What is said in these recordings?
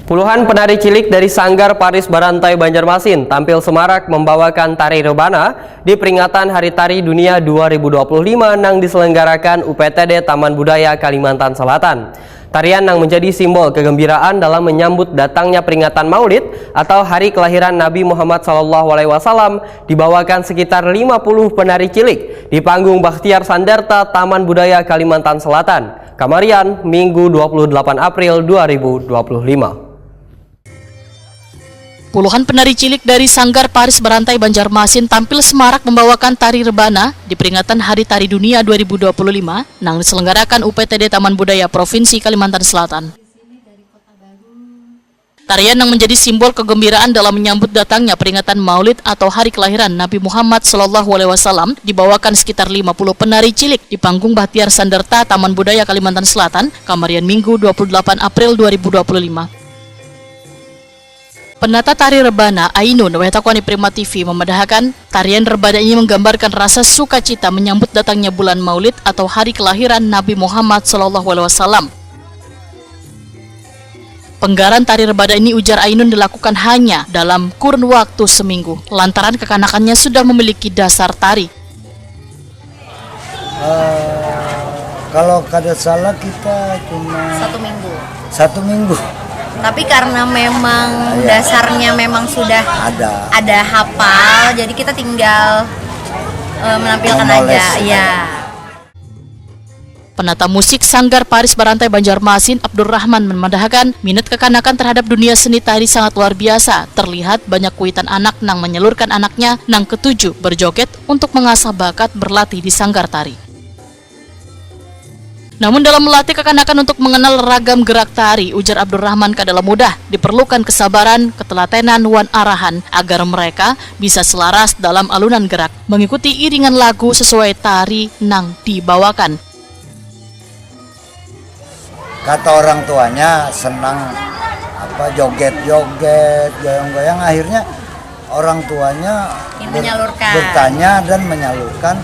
Puluhan penari cilik dari Sanggar Paris Barantai Banjarmasin tampil semarak membawakan tari rebana di peringatan Hari Tari Dunia 2025 yang diselenggarakan UPTD Taman Budaya Kalimantan Selatan. Tarian yang menjadi simbol kegembiraan dalam menyambut datangnya peringatan Maulid atau hari kelahiran Nabi Muhammad SAW dibawakan sekitar 50 penari cilik di panggung Bakhtiar Sanderta Taman Budaya Kalimantan Selatan, Kamarian, Minggu 28 April 2025. Puluhan penari cilik dari Sanggar Paris Barantai Banjarmasin tampil semarak membawakan tari rebana di peringatan Hari Tari Dunia 2025 yang diselenggarakan UPTD Taman Budaya Provinsi Kalimantan Selatan. Tarian yang menjadi simbol kegembiraan dalam menyambut datangnya peringatan Maulid atau hari kelahiran Nabi Muhammad SAW dibawakan sekitar 50 penari cilik di panggung Bakhtiar Sanderta Taman Budaya Kalimantan Selatan, Kamarian, Minggu 28 April 2025. Penata tari rebana Ainun Wetakwani Prima TV memedahkan tarian rebana ini menggambarkan rasa sukacita menyambut datangnya bulan Maulid atau hari kelahiran Nabi Muhammad SAW. Penggaran tari rebana ini, ujar Ainun, dilakukan hanya dalam kurun waktu seminggu lantaran kekanakannya sudah memiliki dasar tari. Kalau kada salah kita cuma satu minggu. Tapi karena memang dasarnya memang sudah ada hafal, jadi kita tinggal menampilkan aja. Ya. Penata musik Sanggar Paris Barantai Banjarmasin Abdurrahman memedahkan minat kekanakan terhadap dunia seni tari sangat luar biasa. Terlihat banyak kuitan anak nang menyalurkan anaknya nang ketujuh berjoget untuk mengasah bakat berlatih di sanggar tari. Namun dalam melatih kekanakan untuk mengenal ragam gerak tari, ujar Abdurrahman, kadalah mudah, diperlukan kesabaran, ketelatenan, wan arahan agar mereka bisa selaras dalam alunan gerak, mengikuti iringan lagu sesuai tari nang dibawakan. Kata orang tuanya senang joget-joget, goyang-goyang, akhirnya orang tuanya bertanya dan menyalurkan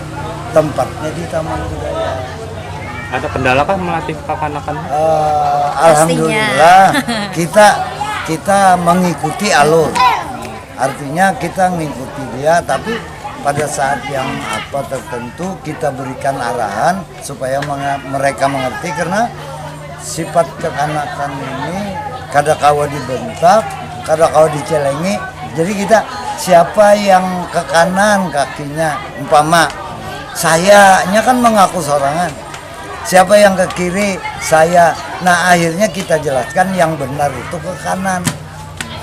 tempatnya di Taman Budaya. Ada kendala kah melatih kekanakan? Alhamdulillah kita mengikuti alur. Artinya kita mengikuti dia, tapi pada saat yang tertentu kita berikan arahan supaya mereka mengerti, karena sifat kekanakan ini kadakawa dibentak, kadakawa dicelengi. Jadi kita siapa yang ke kanan kakinya, umpama sayanya kan mengaku sorangan. Siapa yang ke kiri, saya. Nah, akhirnya kita jelaskan yang benar itu ke kanan.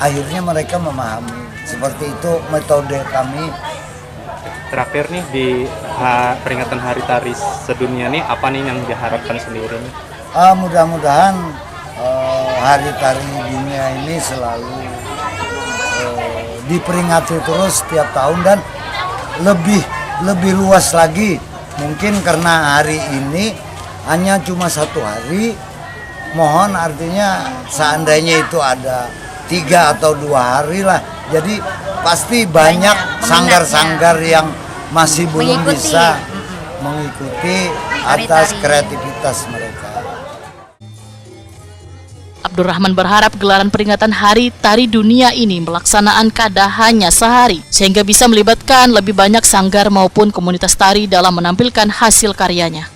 Akhirnya mereka memahami. Seperti itu metode kami. Terakhir nih di peringatan Hari Tari Sedunia nih, apa nih yang diharapkan sendiri nih? Mudah-mudahan Hari Tari Dunia ini selalu diperingati terus setiap tahun dan lebih luas lagi. Mungkin karena hari ini hanya cuma satu hari, mohon artinya seandainya itu ada 3 atau 2 hari lah. Jadi pasti banyak sanggar-sanggar yang masih belum bisa mengikuti atas kreativitas mereka. Abdurrahman berharap gelaran peringatan Hari Tari Dunia ini melaksanaan kada hanya sehari, sehingga bisa melibatkan lebih banyak sanggar maupun komunitas tari dalam menampilkan hasil karyanya.